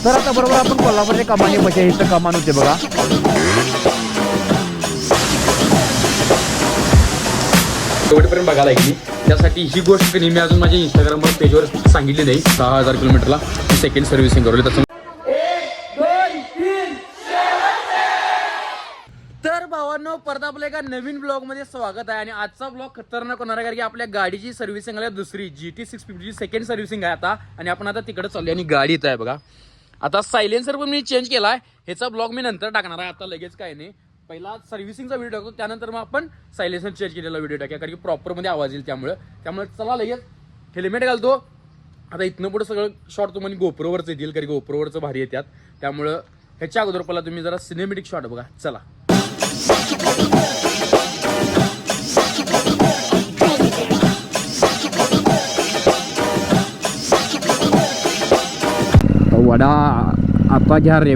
तर आता बरोबर आपण कोल्हापूरच्या कमानी बघा, इथं कमान होते बघा. एवढेपर्यंत बघायला लागली. त्यासाठी ही गोष्ट मी अजून माझ्या इंस्टाग्रामवर पेजवर सांगितली नाही. 6000 किलोमीटरला सेकंड सर्व्हिसिंग करवली. तसं तर भावांनो, परत आपल्या एका नवीन ब्लॉग मध्ये स्वागत आहे. आणि आजचा ब्लॉग खतरनाक होणार आहे, कारण की आपल्या गाडीची सर्व्हिसिंग आहे दुसरी GT 650 सेकंड सर्व्हिसिंग आहे आता. आणि आपण आता तिकडे चाललो आणि गाडी इथं आहे बघा. आता सायलेन्सर पण मी चेंज केला आहे. ह्याचा ब्लॉग मी नंतर टाकणार आहे, आता लगेच काय नाही. पहिला सर्व्हिसिंगचा व्हिडिओ टाकतो, त्यानंतर मग आपण सायलेन्सर चेंज केलेला व्हिडिओ टाकूया, कारण की प्रॉपरमध्ये आवाज येईल. त्यामुळे चला लगेच हेल्मेट घालतो. आता इथनं पुढे सगळं शॉट तुम्हाला गोप्रोवरच येतील, कारण गोप्रोवरचं भारी येतात. त्यामुळं ह्याच्या अगोदर पहिला तुम्ही जरा सिनेमॅटिक शॉट बघा. चला वडा आता घ्या रे.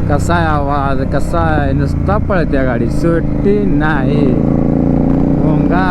कसा आहे आवाज, कसा आहे, नुसता पळत्या गाडी, सुट्टी नाही भोंगा.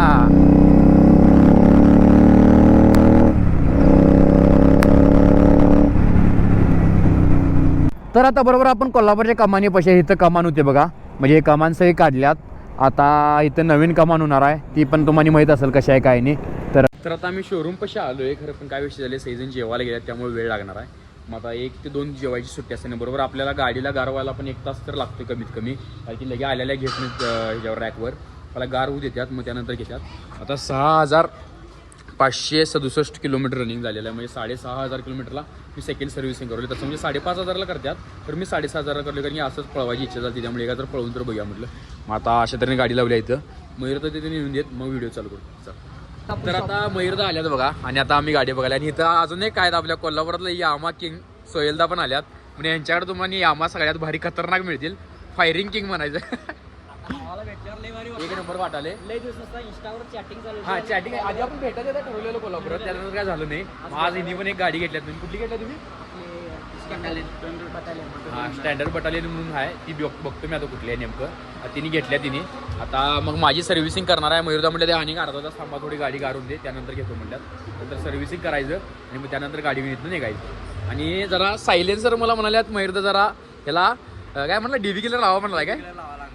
तर आता बरोबर आपण कोल्हापूरच्या कमानी पैसे, इथं कमान होते बघा, म्हणजे कमान सगळी काढल्यात. आता इथं नवीन कमान होणार आहे, ती पण तुम्हाला माहीत असेल कशा आहे काय नाही. तर आता आम्ही शोरूम पाशी आलोय. खरं पण काय विषय झाले, सैजन जेवायला गेल्यात, त्यामुळे वेळ लागणार आहे. मग आता 1 ते 2 जेवायची सुट्टी असते. बरोबर आपल्याला गाडीला गारवायला पण 1 तास तर लागतो कमीत कमी, कारण की लगे आलेल्या घेत नाहीत ह्याच्यावर रॅकवर. मला गार होऊ देतात, मग त्यानंतर घेतात. आता 6567 किलोमीटर रनिंग झालेलं आहे, म्हणजे 6500 किलोमीटरला मी सेकंड सर्व्हिसिंग करवली. तसं म्हणजे 5500ला करतात, तर मी 6500ला करले, कारण की असंच पळवायची इच्छा झाली. त्यामुळे एका तर पळवून तर बघूया म्हटलं. मग आता अशा तऱ्हेने गाडी लावली इथं. मयूर तर तिथे येऊन देत, मग व्हिडिओ चालू करू. तर आता मयूरदा आल्यात बघा, आणि आता आम्ही गाडी बघायला. आणि इथं अजून एक काय आपल्या कोल्हापुरातलं यामा किंग सोहेलदा पण आल्यात. म्हणजे यांच्याकडे तुम्हाला यामा सगळ्यात भारी खतरनाक मिळतील. फायरिंग किंग म्हणायचं. एक नंबर वाटाले. हा चॅटिंग आधी आपण भेटायचं ठरवलेलं कोल्हापुरात, त्यानंतर काय झालं नाही. आज हिनी पण एक गाडी घेतल्यात. तुम्ही कुठली घेतल्या तुम्ही? हा स्टँडर्ड बटालियन म्हणून आहे, ती बघतो मी आता कुठली आहे नेमकं. तिने घेतल्या तिने. आता मग माझी सर्व्हिसिंग करणार आहे. मयूरदा म्हटलं ते आणि अर्धा तास थांबा, थोडी गाडी गारून दे, त्यानंतर घेतो म्हटल्यात. नंतर सर्व्हिसिंग करायचं आणि मग त्यानंतर गाडी घेऊन निघायचं. आणि जरा सायलेन्सर मला म्हणाल्यात मयूरदा जरा ह्याला काय म्हणलं DB किलर लावा म्हणला काय,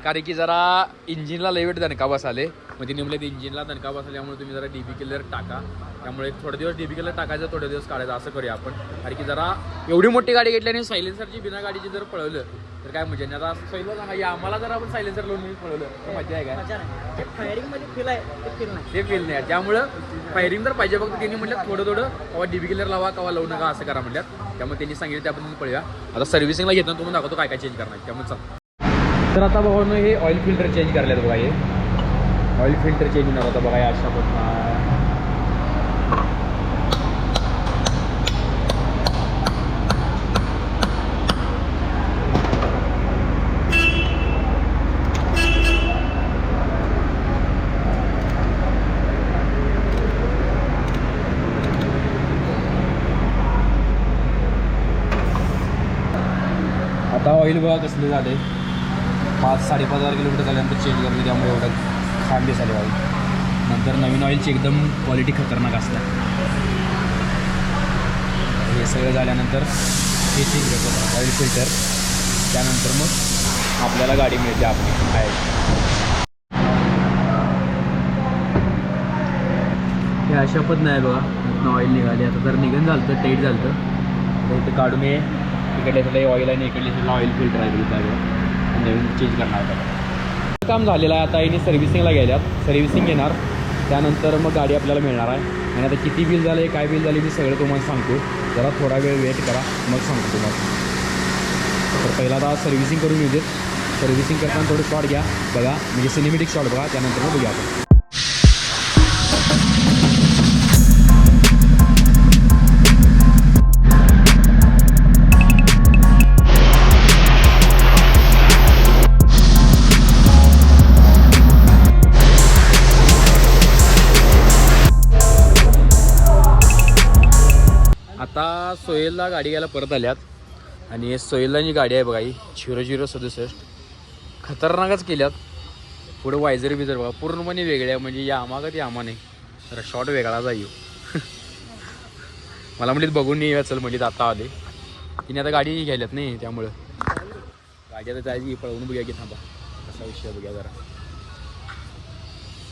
कारण की जरा इंजिनला लय वेट दणका बसाले. मग तिने म्हटलं इंजिनला दणका बसल्यामुळे तुम्ही जरा DB किलर टाका. त्यामुळे थोडे दिवस DB किलर टाकायचं, थोडे दिवस काढायचं, असं करूया आपण. कारण की जरा एवढी मोठी गाडी घेतली आणि सायलेन्सरची बिना गाडीची जर पळवलं तर काय मजा नाही. आता पहिलं सांगा, आम्हाला जर आपण सायलेन्सर लावून पळवलं तर मजा आहे काय? फायरिंगमध्ये फील आहे, ते फील नाही. त्यामुळं फायरिंग तर पाहिजे. फक्त त्यांनी म्हटलं थोडं कवा DB किलर लावा, कवा लावू नका, असं करा म्हटल्यात. त्यामुळे त्यांनी सांगितलं त्याबद्दल पळूया. आता सर्व्हिसिंगला घेताना तुम्हाला दाखवतो काय काय चेंज करणार. त्यामुळे चला. तर आता बघा हे ऑइल फिल्टर चेंज करल्यात बघा. हे ऑइल फिल्टर चेंज होणार होता बघा, अशा पद्धतीने. आता ऑइल बघा कसले झाले. 5-5.5 किलोमीटर झाल्यानंतर चेंज करले, त्यामुळे एवढं छान दिसाले ऑइल. नंतर नवीन ऑइलची एकदम क्वालिटी खतरनाक असते. हे सगळं झाल्यानंतर हे चेंज करतो ऑइल फिल्टर. त्यानंतर मग आपल्याला गाडी मिळते आपली आहे. हे अशा पद्धतीने आहे बघा. ऑइल निघाले. आता जर निघून झालं तर टाईट झालं तर इथं काढून हे इकडे ऑइल आहे, इकडे ऑइल फिल्टर आहे नवीन चेंज करणार होता. काम झालेलं आहे. आता यांनी सर्व्हिसिंगला गेल्यात, सर्व्हिसिंग घेणार, त्यानंतर मग गाडी आपल्याला मिळणार आहे. आणि आता किती बिल झालं आहे, काय बिल झाले, मी सगळं तुम्हाला सांगतो. जरा थोडा वेळ वेट करा, मग सांगतो तुम्हाला. तर पहिला आता सर्व्हिसिंग करून येऊ देत. सर्व्हिसिंग करताना थोडं शॉट घ्या बघा, म्हणजे सिनेमॅटिक शॉट बघा, त्यानंतर मग बघूया आपण. आता सोहेलला गाडी घ्यायला परत आल्यात. आणि सोहेलला जी गाडी आहे बघा ही 0067 खतरनाकच केल्यात. पुढे वायझर बिझर बघा पूर्णपणे वेगळ्या, म्हणजे यामा का ती यामा नाही, जरा शॉर्ट वेगळा जाईल. मला म्हणलीत बघून नाही चल म्हणलीत, आता आले तिने आता गाडी घ्यायल्यात नाही, त्यामुळं गाडी आता जायची पळवून बघूया की, थांबा कसा विषय बघूया जरा,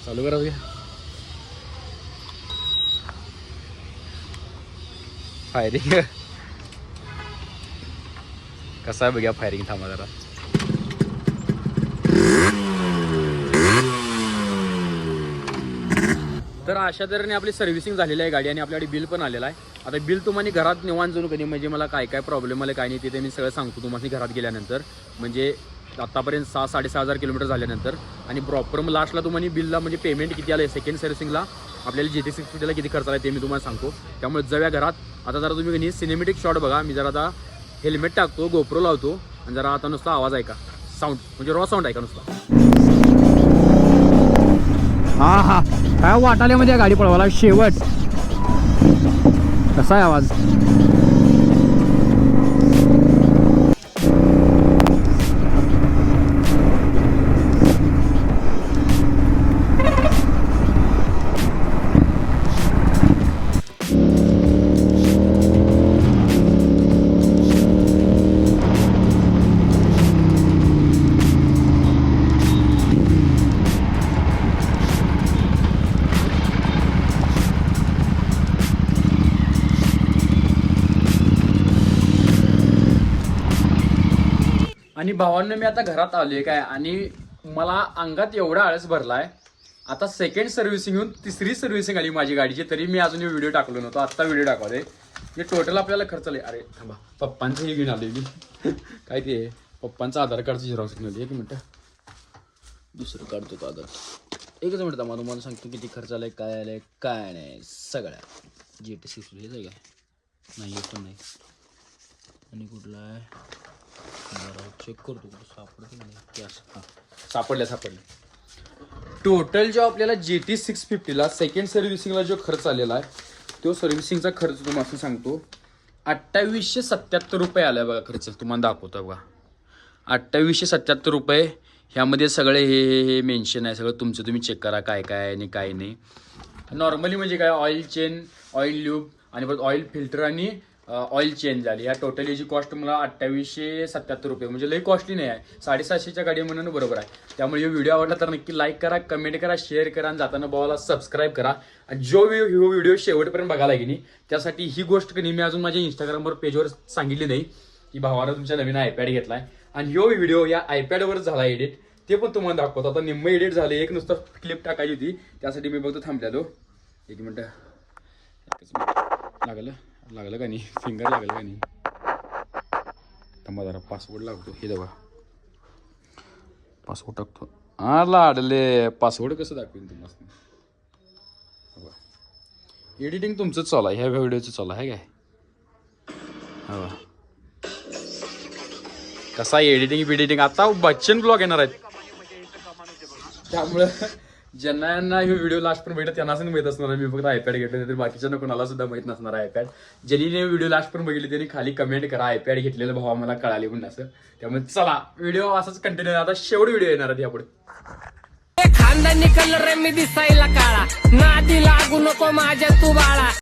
चालू करा बघूया. फायरिंग कसा आहे बघूया, फायरिंग थांबा जरा. तर अशा तऱ्हेने आपली सर्व्हिसिंग झालेली आहे गाडी आणि आपल्याकडे बिल पण आलेलं आहे. आता बिल तुम्हाला घरात निवांत जाऊन कधी, म्हणजे मला काय काय प्रॉब्लेम आले काय नाही ते मी सगळं सांगतो तुम्हाला घरात गेल्यानंतर. म्हणजे आत्तापर्यंत 6-6.5 किलोमीटर झाल्यानंतर, आणि प्रॉपर मग लास्टला तुम्हाला बिलला म्हणजे पेमेंट किती आलं आहे सेकंड सर्व्हिसिंगला आपल्याला GT650ला किती खर्च आला ते मी तुम्हाला सांगतो. त्यामुळे जव्या घरात आता जरा तुम्ही कधी सिनेमॅटिक शॉट बघा. मी जरा आता हेल्मेट टाकतो, गोप्रो लावतो आणि जरा आता नुसता आवाज ऐका, साऊंड म्हणजे रॉ साऊंड ऐका नुसता. हा हा काय वाटाले मध्ये गाडी पळवायला शेवट. कसा आहे आवाज. आणि भावांना मी आता घरात आलोय काय, आणि मला अंगात एवढा आळस भरलाय. आता सेकंड सर्व्हिसिंग येऊन तिसरी सर्व्हिसिंग आली माझी गाडीची, तरी मी अजून व्हिडिओ टाकलो नव्हतो. आत्ता व्हिडिओ टाकवले. हे टोटल आपल्याला खर्च आले. अरे थांबा, पप्पांचं हे घेऊन आले मी. काय ते पप्पांचं आधार कार्डचं झेरॉक्स घेऊन आले. एक मिनटं दुसरं काढतो का आधार. एकच मिनिट थांबा, तुम्हाला सांगतो किती खर्च आलाय, काय आलंय काय नाही. सगळ्या GT6 हे काय नाही, हे पण नाही. आणि कुठला आहे चेक करतो, सापडते नाही. हां सापडले. टोटल जो आपल्याला GT650ला सेकंड सर्व्हिसिंगला जो खर्च आलेला आहे, तो सर्व्हिसिंगचा खर्च तुम्हाला सांगतो 2877 रुपये आला आहे बघा. खर्च तुम्हाला दाखवतो बघा, 2877 रुपये. ह्यामध्ये सगळे हे मेन्शन आहे, सगळं तुमचं तुम्ही चेक करा काय काय आणि काय नाही. नॉर्मली म्हणजे काय, ऑइल चेन, ऑइल ल्यूब आणि परत ऑइल फिल्टर आणि ऑइल चेंज झाली. ह्या टोटल याची कॉस्ट मला 2877 रुपये, म्हणजे लई कॉस्टली नाही आहे. 750च्या गाडी म्हणून बरोबर आहे. त्यामुळे हे व्हिडिओ आवडला तर नक्की लाईक करा, कमेंट करा, शेअर करा आणि जाताना भावाला सबस्क्राईब करा. आणि जो व्हिडिओ शेवटपर्यंत बघायला की नाही, त्यासाठी ही गोष्ट की मी अजून माझ्या इंस्टाग्रामवर पेजवर सांगितली नाही की भावानं तुमच्या नवीन iPad घेतलाय. आणि ह्यो व्हिडिओ या iPadवर झाला एडिट, ते पण तुम्हाला दाखवतो. आता निम्म एडिट झाले, एक नुसतं क्लिप टाकायची होती, त्यासाठी मी बघतो थांबलेलो. एक मिनटं लागलं का नाही, फिंगर लागलं का नाही. थांबा जरा पासवर्ड लागतो. हे बघा पासवर्ड टाकतो. हा लाडले, पासवर्ड कसं दाखवेन तुम्हाला. एडिटिंग तुमचंच चालू आहे, ह्या व्हिडिओचं चालू आहे काय. हा कसा एडिटिंग बिडिटिंग. आता बच्चन ब्लॉग येणार आहेत, त्यामुळं ज्यांना हे व्हिडिओ लास्ट पण भेटत त्यांनाच माहीत असणार आहे. मी फक्त iPad घेतलं, तर बाकीच्यांना कोणाला सुद्धा माहीत नसणार आहे iPad. ज्यांनी व्हिडिओ लास्ट पण बघितले त्यांनी खाली कमेंट करा iPad घेतलेलं भावा मला कळाले म्हणून असं. त्यामुळे चला व्हिडिओ असाच कंटिन्यू. आता शेवट व्हिडिओ येणार आहेत यापुढे. खानदानी कलर मी दिसायला काळा, नादी लागू नको माझ्या तू बाळा.